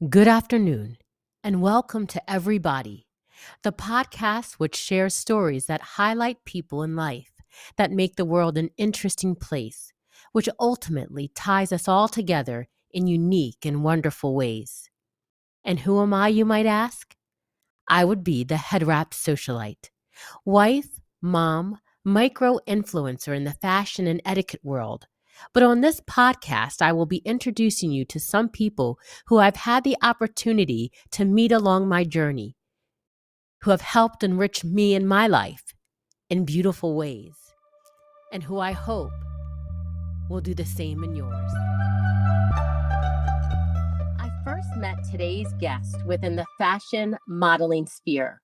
Good afternoon, and welcome to Everybody, the podcast which shares stories that highlight people in life that make the world an interesting place, which ultimately ties us all together in unique and wonderful ways. And who am I, you might ask? I would be the head wrap socialite, wife, mom, micro influencer in the fashion and etiquette world. But on this podcast, I will be introducing you to some people who I've had the opportunity to meet along my journey, who have helped enrich me in my life in beautiful ways, and who I hope will do the same in yours. I first met today's guest within the fashion modeling sphere.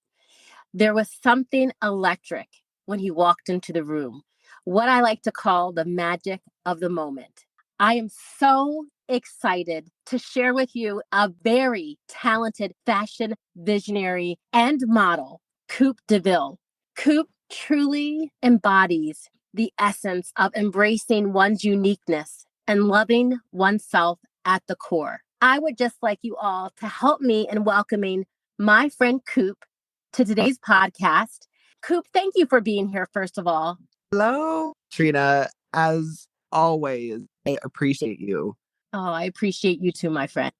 There was something electric when he walked into the room, what I like to call the magic of the moment. I am so excited to share with you a very talented fashion visionary and model, Coop DeVille. Coop truly embodies the essence of embracing one's uniqueness and loving oneself at the core. I would just like you all to help me in welcoming my friend Coop to today's podcast. Coop, thank you for being here, first of all. Hello, Trina. As always, I appreciate you. Oh, I appreciate you too, my friend.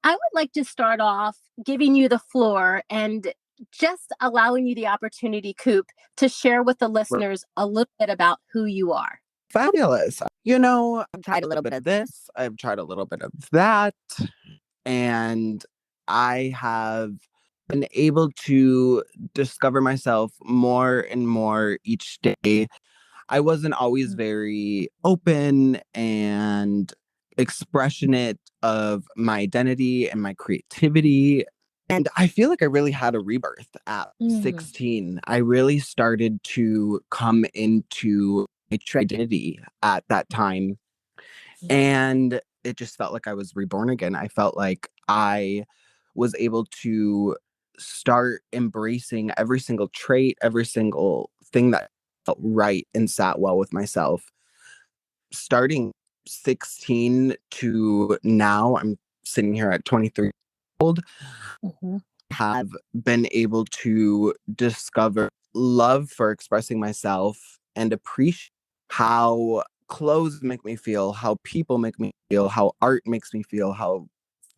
I would like to start off giving you the floor and just allowing you the opportunity, Coop, to share with the listeners a little bit about who you are. Fabulous. I've tried a little bit of this, I've tried a little bit of that, and I have been able to discover myself more and more each day. I wasn't always very open and expressionate of my identity and my creativity. And I feel like I really had a rebirth at 16. I really started to come into my true identity at that time. And it just felt like I was reborn again. I felt like I was able to start embracing every single trait, every single thing that felt right and sat well with myself. Starting 16 to now, I'm sitting here at 23 years old, have been able to discover love for expressing myself and appreciate how clothes make me feel, how people make me feel, how art makes me feel, how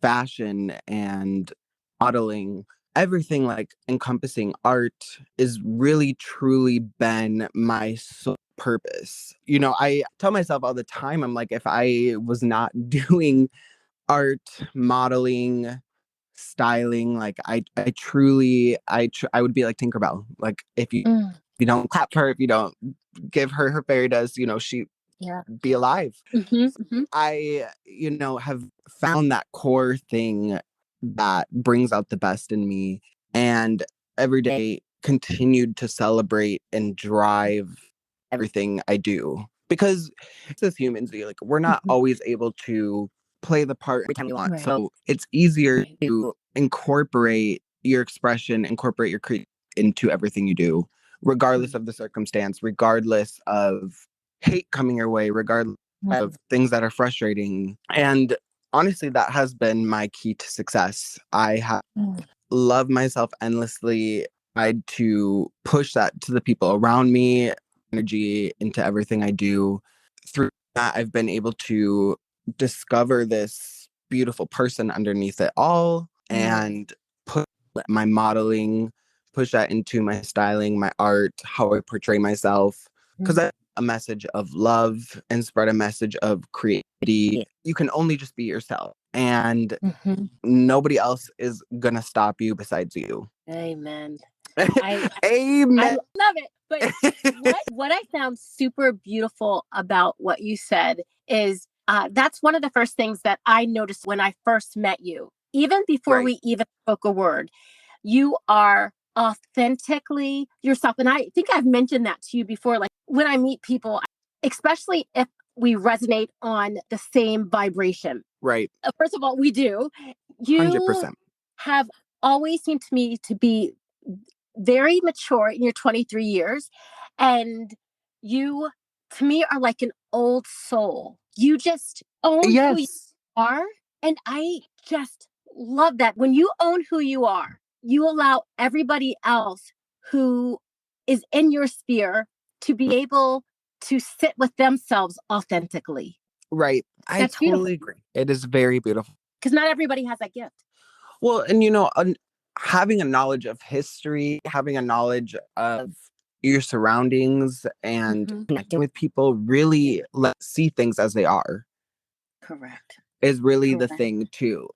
fashion and modeling, everything like encompassing art is really truly been my sole purpose. I tell myself all the time, I'm like, if I was not doing art, modeling, styling, like I truly I would be like Tinkerbell. Like if you don't clap for her, if you don't give her her fairy dust, she be alive. I have found that core thing that brings out the best in me, and every day continued to celebrate and drive everything I do, because as humans, we're not always able to play the part every time you want. Right. So it's easier to incorporate your expression, incorporate your creativity into everything you do, regardless of the circumstance, regardless of hate coming your way, regardless of things that are frustrating. And honestly, that has been my key to success. I have loved myself endlessly, tried to push that to the people around me, energy into everything I do. Through that, I've been able to discover this beautiful person underneath it all and put my modeling, push that into my styling, my art, how I portray myself. Because that's a message of love and spread a message of creativity. You can only just be yourself, and nobody else is gonna stop you besides you. Amen. Amen. I love it. But what I found super beautiful about what you said is that's one of the first things that I noticed when I first met you. Even before we even spoke a word, you are authentically yourself. And I think I've mentioned that to you before. Like when I meet people, especially if we resonate on the same vibration. Right. First of all, we do. You 100%. have always seemed to me to be very mature in your 23 years. And you, to me, are like an old soul. You just own who you are. And I just love that. When you own who you are, you allow everybody else who is in your sphere to be able to sit with themselves authentically. Right. I That's beautiful. totally agree. It is very beautiful. Because not everybody has that gift. Well, and having a knowledge of history, having a knowledge of your surroundings and connecting with people really see things as they are. Correct. Is really the thing too.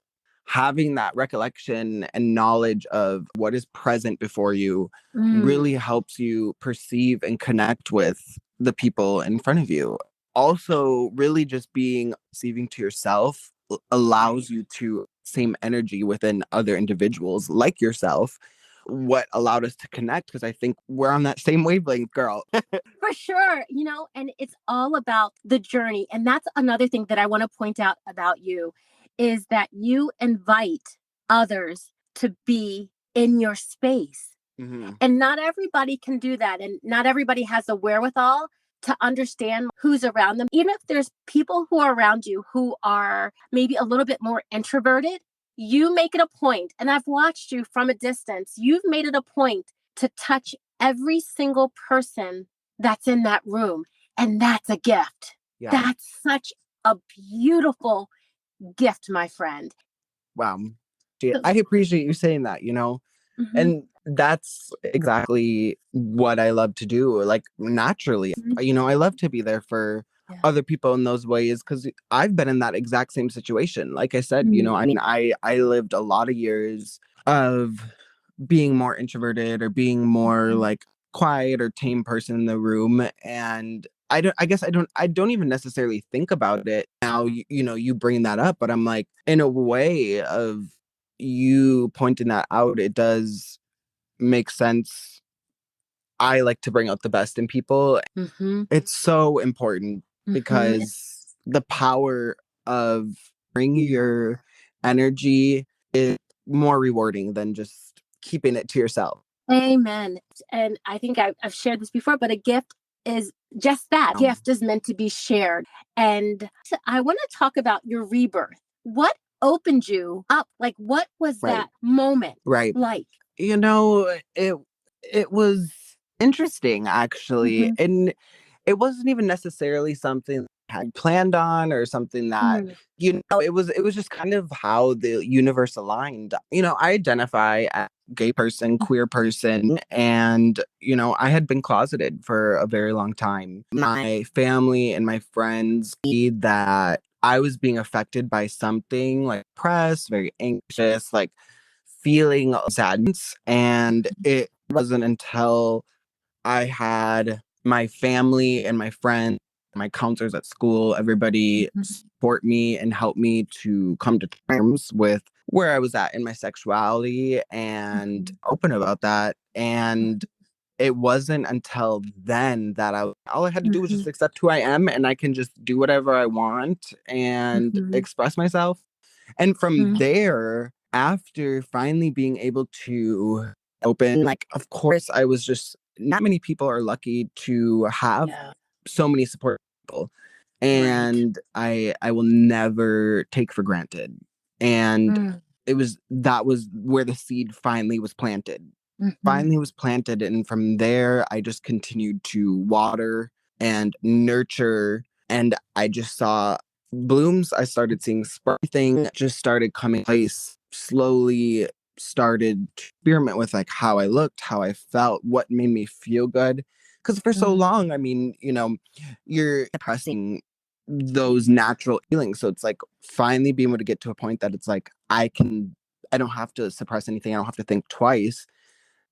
Having that recollection and knowledge of what is present before you really helps you perceive and connect with the people in front of you. Also, really just being receiving to yourself allows you to same energy within other individuals like yourself. What allowed us to connect, because I think we're on that same wavelength, girl. For sure, and it's all about the journey. And that's another thing that I want to point out about you is that you invite others to be in your space. And not everybody can do that. And not everybody has the wherewithal to understand who's around them. Even if there's people who are around you who are maybe a little bit more introverted, you make it a point, and I've watched you from a distance, you've made it a point to touch every single person that's in that room. And that's a gift. Yeah. That's such a beautiful gift, my friend. Wow. I appreciate you saying that, and that's exactly what I love to do. Like naturally, I love to be there for other people in those ways, because I've been in that exact same situation. Like I said, I lived a lot of years of being more introverted or being more like quiet or tame person in the room. And I don't even necessarily think about it now. You bring that up, but I'm like, in a way of you pointing that out, it does make sense. I like to bring out the best in people. It's so important because the power of bringing your energy is more rewarding than just keeping it to yourself. Amen. And I think I've shared this before, but a gift is just that. Gift is meant to be shared. And I want to talk about your rebirth. What opened you up? Like, what was that moment like? It was interesting, actually. And it wasn't even necessarily something I had planned on or something that, it was just kind of how the universe aligned. I identify as a gay person, queer person, and, I had been closeted for a very long time. My family and my friends see that I was being affected by something like depressed, very anxious, like feeling sadness. And it wasn't until I had my family and my friends, my counselors at school, everybody support me and help me to come to terms with where I was at in my sexuality and open about that. And it wasn't until then that all I had to do was just accept who I am, and I can just do whatever I want and express myself. And from there, after finally being able to open, like, of course, I was just, not many people are lucky to have so many support people. And I will never take for granted. And that was where the seed finally was planted. And from there, I just continued to water and nurture. And I just saw blooms. I started seeing everything just started coming in place. Slowly started to experiment with like how I looked, how I felt, what made me feel good. Because for so long, you're suppressing those natural feelings. So it's like finally being able to get to a point that it's like I don't have to suppress anything. I don't have to think twice.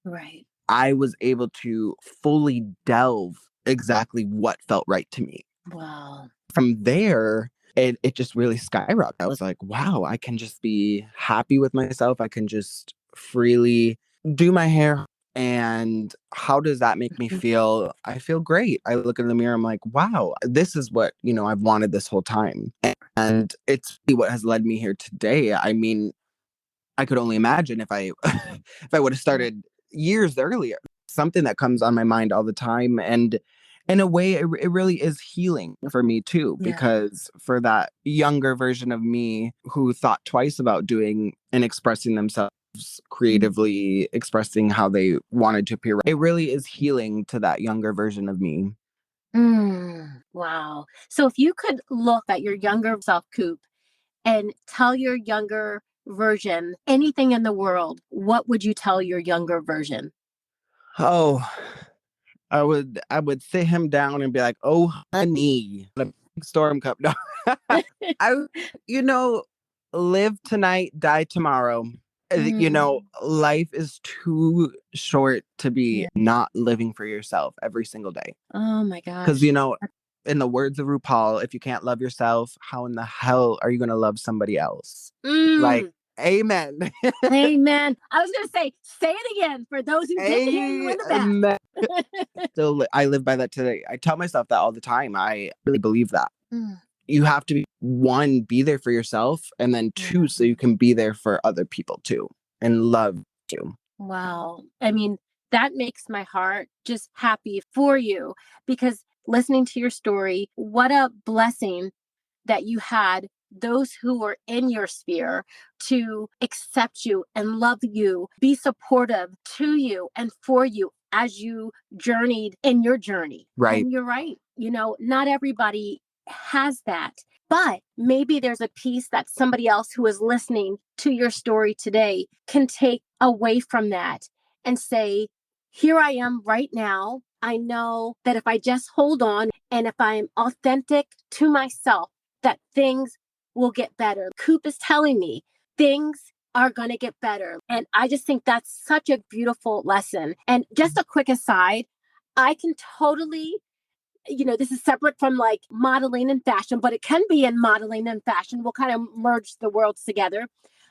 Right. I was able to fully delve exactly what felt right to me. Wow. From there, it just really skyrocketed. I was like, wow, I can just be happy with myself. I can just freely do my hair. And how does that make me feel? I feel great. I look in the mirror, I'm like, wow, this is what, I've wanted this whole time. And it's really what has led me here today. I mean, I could only imagine if I if I would have started years earlier. Something that comes on my mind all the time. And in a way, it really is healing for me too, because for that younger version of me who thought twice about doing and expressing themselves creatively, expressing how they wanted to appear, it really is healing to that younger version of me. Wow. So if you could look at your younger self, Coop, and tell your younger version anything in the world, what would you tell your younger version? Oh, I would sit him down and be like, "Oh, honey, the big storm come." No. I, you know, live tonight, die tomorrow. Life is too short to be not living for yourself every single day. Oh my Because, gosh. in the words of RuPaul, if you can't love yourself, how in the hell are you going to love somebody else? Like, amen. Amen. I was going to say it again for those who didn't hear you in the back. I live by that today. I tell myself that all the time. I really believe that. You have to be, one, be there for yourself, and then two, so you can be there for other people too and love you. Wow. I mean, that makes my heart just happy for you, because listening to your story, what a blessing that you had those who were in your sphere to accept you and love you, be supportive to you and for you as you journeyed in your journey. Right. And you're right. Not everybody has that, but maybe there's a piece that somebody else who is listening to your story today can take away from that and say, here I am right now. I know that if I just hold on and if I'm authentic to myself, that things will get better. Coop is telling me things are going to get better. And I just think that's such a beautiful lesson. And just a quick aside, I can totally, this is separate from like modeling and fashion, but it can be in modeling and fashion. We'll kind of merge the worlds together.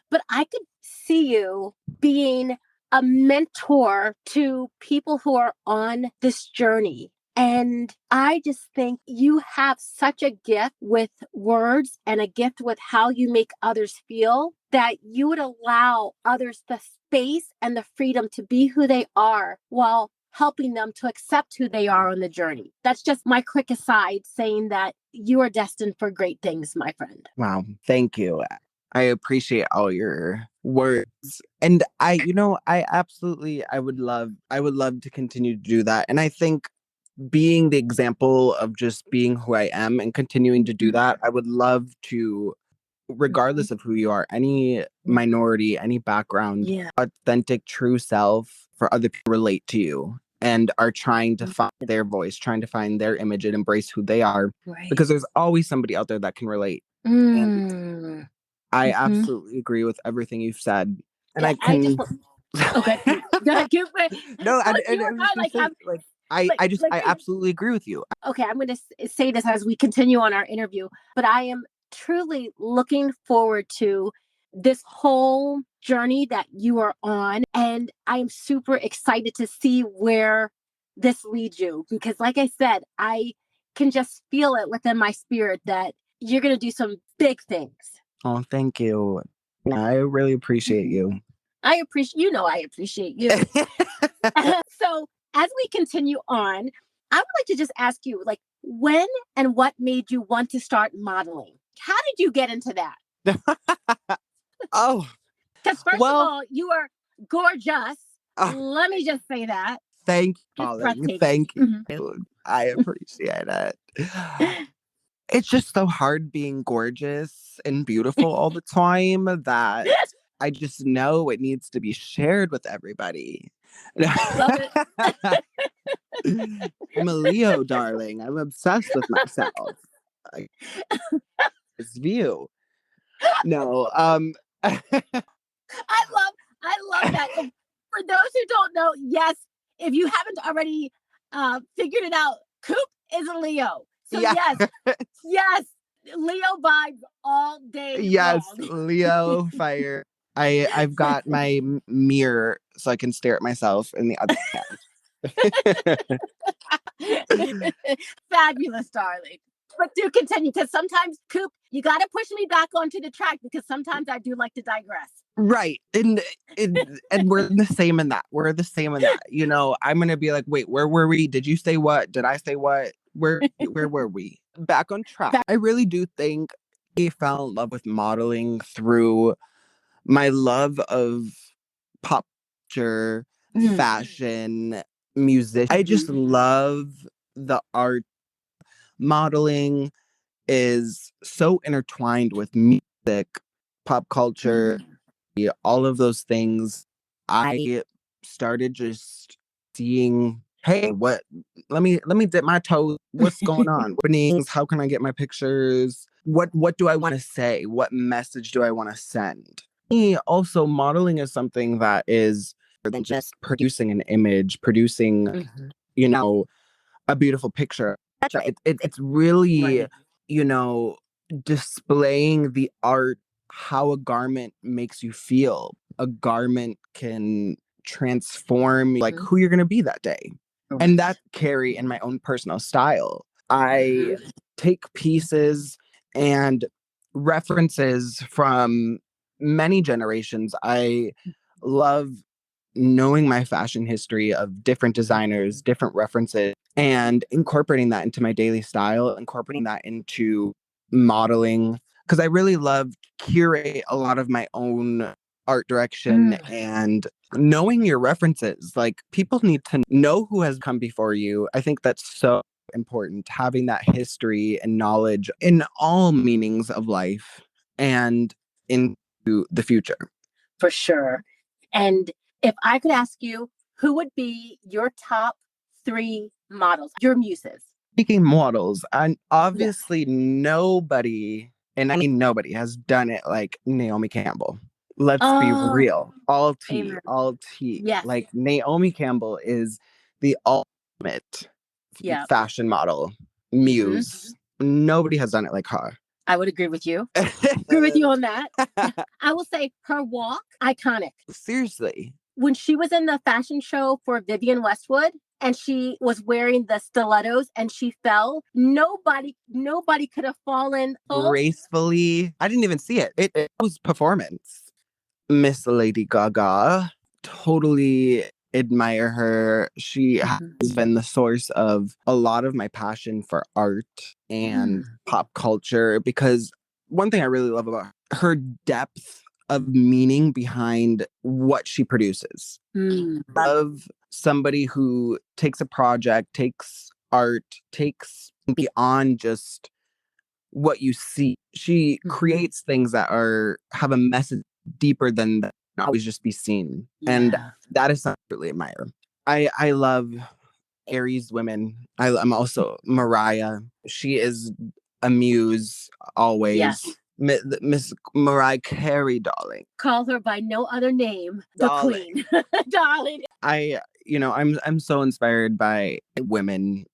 But I could see you being a mentor to people who are on this journey. And I just think you have such a gift with words and a gift with how you make others feel, that you would allow others the space and the freedom to be who they are while helping them to accept who they are on the journey. That's just my quick aside, saying that you are destined for great things, my friend. Wow. Thank you. I appreciate all your words. And I would love to continue to do that. And I think being the example of just being who I am and continuing to do that, I would love to, regardless of who you are, any minority, any background, authentic, true self, for other people to relate to you and are trying to find their voice, trying to find their image and embrace who they are. Right. Because there's always somebody out there that can relate. And I absolutely agree with everything you've said. And I can... Okay. Go ahead, Coop. No, I absolutely agree with you. Okay, I'm going to say this as we continue on our interview, but I am truly looking forward to this whole journey that you are on. And I am super excited to see where this leads you, because like I said, I can just feel it within my spirit that you're going to do some big things. Oh, thank you. I really appreciate you. I appreciate you. So as we continue on, I would like to just ask you, like, when and what made you want to start modeling? How did you get into that? Oh, because first of all, you are gorgeous. Let me just say that. Thank you. Thank you. Mm-hmm. I appreciate it. It's just so hard being gorgeous and beautiful all the time that I just know it needs to be shared with everybody. Love it. I'm a Leo, darling. I'm obsessed with myself. This view. No. I love that. And for those who don't know, yes, if you haven't already figured it out, Coop is a Leo. So yes, Leo vibes all day. Yes, long. Leo fire. I've got my mirror so I can stare at myself in the other hand. Fabulous, darling. But do continue, because sometimes, Coop, you got to push me back onto the track, because sometimes I do like to digress. Right. And we're the same in that. We're the same in that. You know, I'm going to be like, wait, where were we? Did you say what? Did I say what? Where were we? Back on track. I really do think I fell in love with modeling through my love of pop culture, fashion, music. I just love the art. Modeling is so intertwined with music, pop culture, all of those things. I started just seeing, hey, let me dip my toe. What's going on? Openings, how can I get my pictures? What do I want to say? What message do I want to send? Also, modeling is something that is more than just producing an image, producing, you know, a beautiful picture. It's really, you know, displaying the art, how a garment makes you feel. A garment can transform like who you're going to be that day. And that carry in my own personal style. I take pieces and references from many generations. I love knowing my fashion history of different designers, different references, and incorporating that into my daily style, incorporating that into modeling. Because I really love curate a lot of my own art direction and knowing your references. Like, people need to know who has come before you. I think that's so important, having that history and knowledge in all meanings of life and into the future. For sure. And if I could ask you, who would be your top 3 models, your muses? Speaking models, and obviously nobody, and I mean nobody, has done it like Naomi Campbell. Let's be real. All tea, amen. all tea. Yes. Like, Naomi Campbell is the ultimate fashion model muse. Nobody has done it like her. I would agree with you. Agree with you on that. I will say her walk, iconic. Seriously. When she was in the fashion show for Vivienne Westwood and she was wearing the stilettos and she fell, nobody could have fallen gracefully. I didn't even see it. It was performance. Miss Lady Gaga, totally admire her. She has been the source of a lot of my passion for art and pop culture, because one thing I really love about her depth of meaning behind what she produces. Love somebody who takes a project, takes art, takes beyond just what you see. She creates things that have a message deeper than that always just be seen. And that is something I really admire. I love Aries women. I'm also Mariah. She is a muse always. Yes. Miss Mariah Carey, darling. Call her by no other name, the queen. Darling. I'm so inspired by women.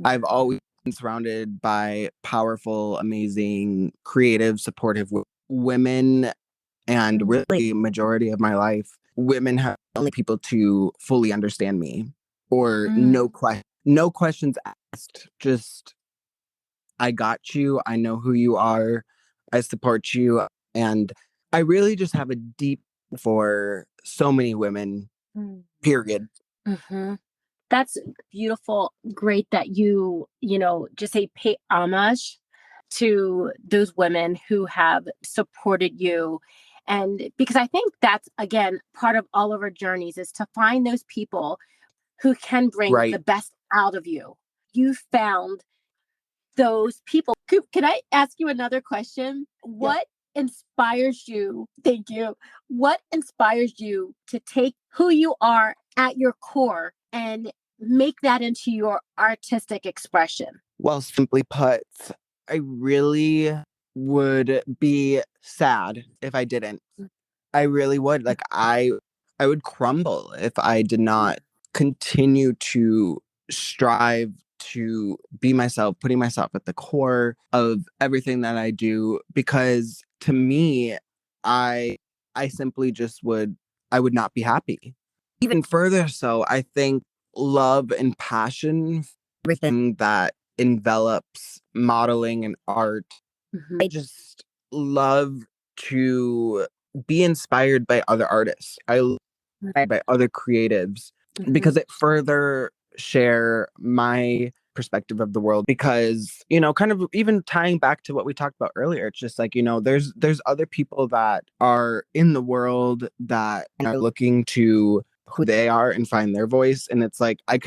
I've always been surrounded by powerful, amazing, creative, supportive women, and really majority of my life, women have only people to fully understand me, or no questions asked. Just, I got you. I know who you are. I support you, and I really just have a deep for so many women. Period. That's beautiful. Great that you just say pay homage to those women who have supported you. And because I think that's, again, part of all of our journeys is to find those people who can bring the best out of you. You found those people. Coop, can I ask you another question? What inspires you? Thank you. What inspires you to take who you are at your core and make that into your artistic expression? Well, simply put, I really would be sad if I didn't. I really would. Like, I would crumble if I did not continue to strive to be myself, putting myself at the core of everything that I do, because to me, I simply just I would not be happy. Even further so, I think love and passion, everything that envelops modeling and art. Mhm. I just love to be inspired by other artists. I love by other creatives because it further share my perspective of the world, because kind of even tying back to what we talked about earlier, it's just like there's other people that are in the world that are looking to who they are and find their voice, and it's like I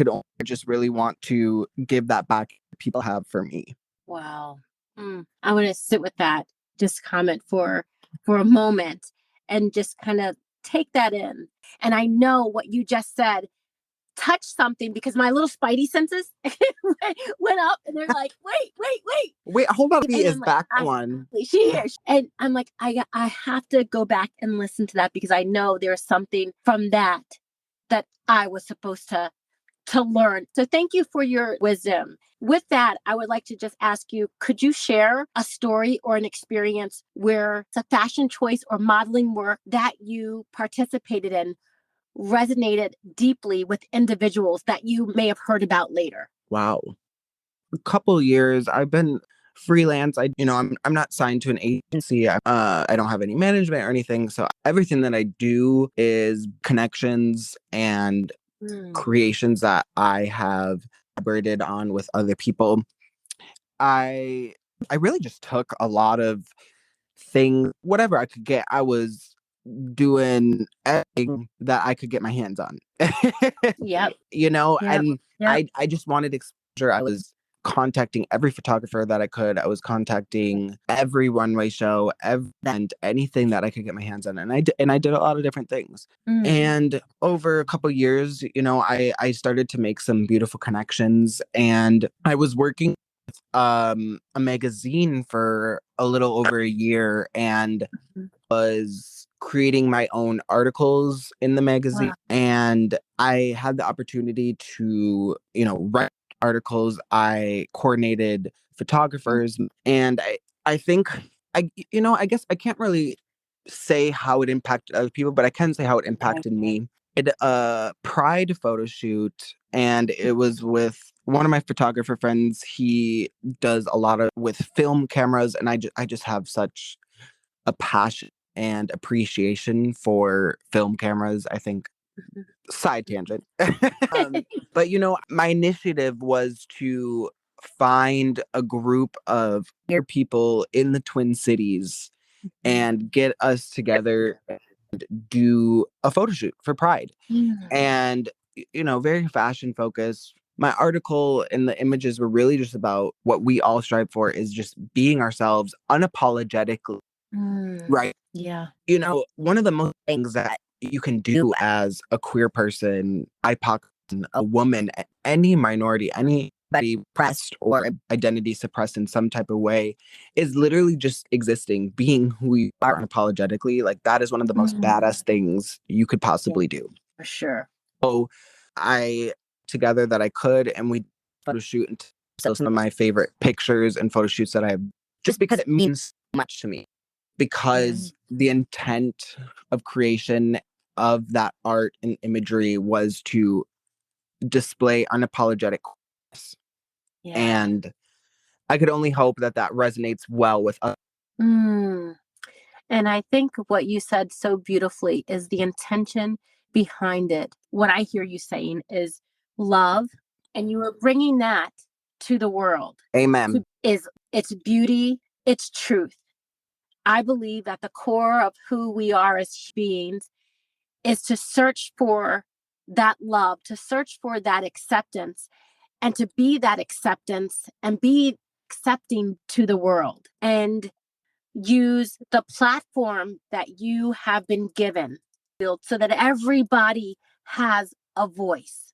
just really want to give that back people have for me. Wow. I want to sit with that, just comment for a moment and just kind of take that in. And I know what you just said touched something because my little spidey senses went up and they're like, Wait, hold on. and Is I'm like, back one. she here. And I'm like, I have to go back and listen to that because I know there's something from that I was supposed to learn. So thank you for your wisdom. With that, I would like to just ask you, could you share a story or an experience where it's a fashion choice or modeling work that you participated in resonated deeply with individuals that you may have heard about later? Wow. A couple years I've been freelance. I'm not signed to an agency. I don't have any management or anything. So everything that I do is connections and creations that I have collaborated on with other people. I really just took a lot of things, whatever I could get. I was doing everything that I could get my hands on. Yep. And Yep. I just wanted exposure. I was contacting every photographer that I could. I was contacting every runway show, every event, anything that I could get my hands on. And I did a lot of different things. And over a couple years, I started to make some beautiful connections, and I was working a magazine for a little over a year, and was creating my own articles in the magazine. Wow. And I had the opportunity to write articles. I coordinated photographers, and I think I guess I can't really say how it impacted other people, but I can say how it impacted me. It a pride photo shoot, and it was with one of my photographer friends. He does a lot of with film cameras, and I just have such a passion and appreciation for film cameras. I think side tangent. But my initiative was to find a group of people in the Twin Cities and get us together and do a photo shoot for Pride. And very fashion focused. My article and the images were really just about what we all strive for, is just being ourselves unapologetically. Right. Yeah. One of the most things that you can do as a queer person, BIPOC, a woman, any minority, anybody oppressed or identity suppressed in some type of way, is literally just existing, being who you are unapologetically. Like, that is one of the most badass things you could possibly do. For sure. So I together that I could, and we photo shoot, and some of my favorite pictures and photo shoots that I have, just because it means so much to me. Because the intent of creation of that art and imagery was to display unapologetic queerness. And I could only hope that that resonates well with us. And I think what you said so beautifully is the intention behind it. What I hear you saying is love, and you are bringing that to the world. Amen. Is its beauty, its truth. I believe at the core of who we are as beings is to search for that love, to search for that acceptance, and to be that acceptance and be accepting to the world, and use the platform that you have been given so that everybody has a voice.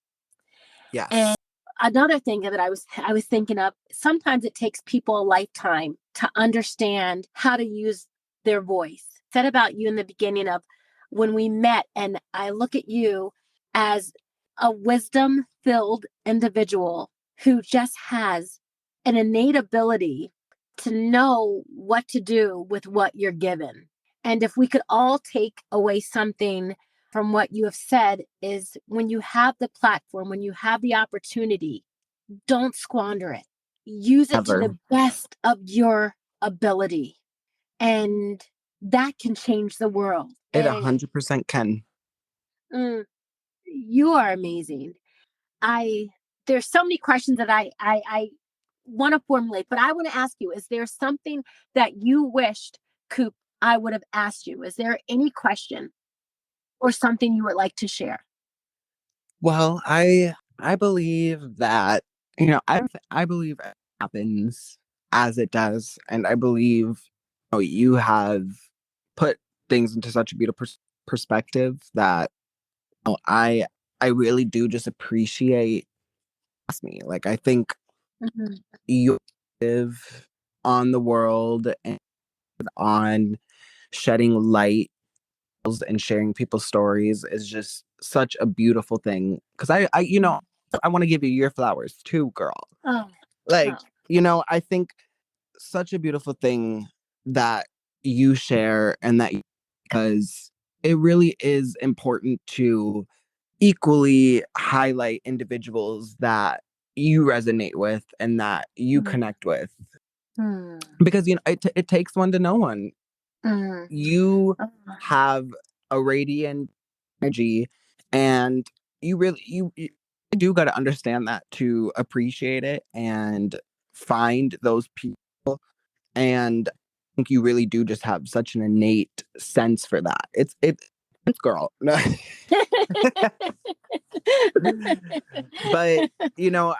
Yes. And another thing that I was thinking of, sometimes it takes people a lifetime to understand how to use their voice. I said about you in the beginning of when we met, and I look at you as a wisdom-filled individual who just has an innate ability to know what to do with what you're given. And if we could all take away something from what you have said, is when you have the platform, when you have the opportunity, don't squander it. use it to Ever. the best of your ability. And that can change the world. It And 100% can. you are amazing. There's so many questions that I want to formulate, but I want to ask you, is there something that you wished, Coop, I would have asked you? Is there any question or something you would like to share? Well, I believe that, I believe it happens as it does. And I believe, you have put things into such a beautiful perspective that, I really do just appreciate me. Like, I think Mhm. you live on the world and on shedding light and sharing people's stories is just such a beautiful thing. Because I want to give you your flowers too, girl. Oh, Like, oh. I think such a beautiful thing that you share, and that because it really is important to equally highlight individuals that you resonate with and that you Mm, connect with, mm, because it takes one to know one. mm. You Oh, have a radiant energy, and you do got to understand that to appreciate it and find those people. And I think you really do just have such an innate sense for that. It's girl. But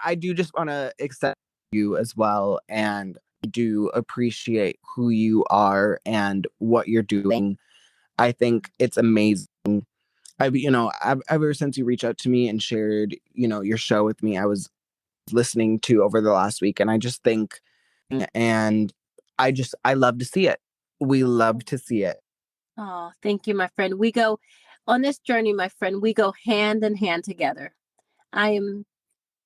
I do just want to accept you as well, and I do appreciate who you are and what you're doing. I think it's amazing. Ever since you reached out to me and shared, your show with me, I was listening to over the last week, and I just think, and I love to see it. We love to see it. oh, thank you, my friend. We go on this journey, my friend. We go hand in hand together. I am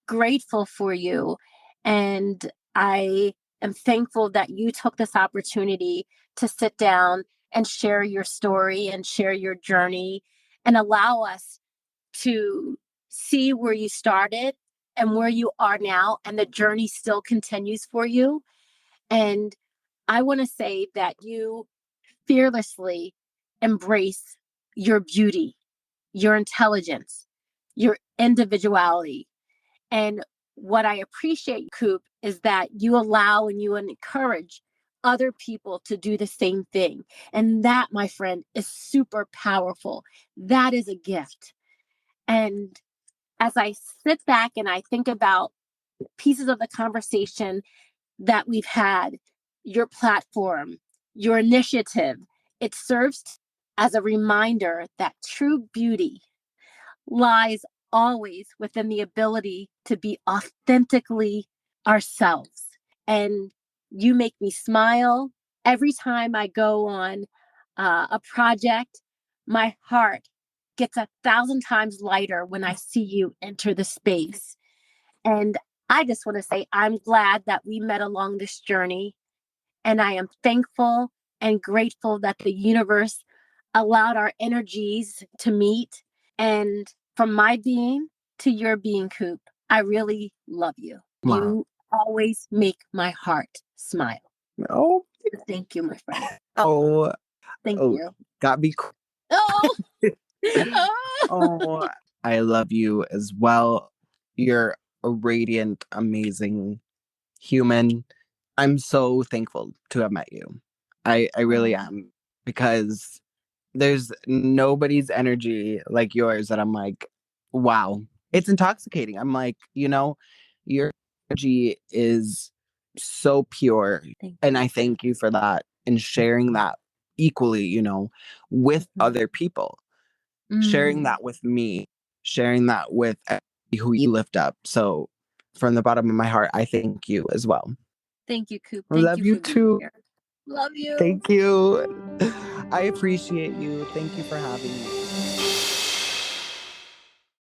grateful for you. And I am thankful that you took this opportunity to sit down and share your story and share your journey and allow us to see where you started and where you are now. And the journey still continues for you. And I want to say that you fearlessly embrace your beauty, your intelligence, your individuality, and what I appreciate, Coop, is that you allow and you encourage other people to do the same thing. And that, my friend, is super powerful. That is a gift. And as I sit back and I think about pieces of the conversation that we've had, your platform, your initiative, it serves as a reminder that true beauty lies always within the ability to be authentically ourselves. And you make me smile every time I go on a project. My heart gets 1,000 times lighter when I see you enter the space. And I just want to say, I'm glad that we met along this journey. And I am thankful and grateful that the universe allowed our energies to meet. And from my being to your being, Coop, I really love you. Wow. You always make my heart smile. Oh, Thank you, my friend. oh, Thank oh, you. got me. Oh, oh. Oh, I love you as well. You're a radiant, amazing human. I'm so thankful to have met you. I really am, because there's nobody's energy like yours that I'm like, wow, it's intoxicating. I'm like, your energy is so pure. Thank And you. I thank you for that and sharing that equally, with other people, sharing that with me, sharing that with everybody who you lift up. So from the bottom of my heart, I thank you as well. Thank you, Coop. I Thank love you you for being too. here. Love you. Thank you. I appreciate you. Thank you for having me.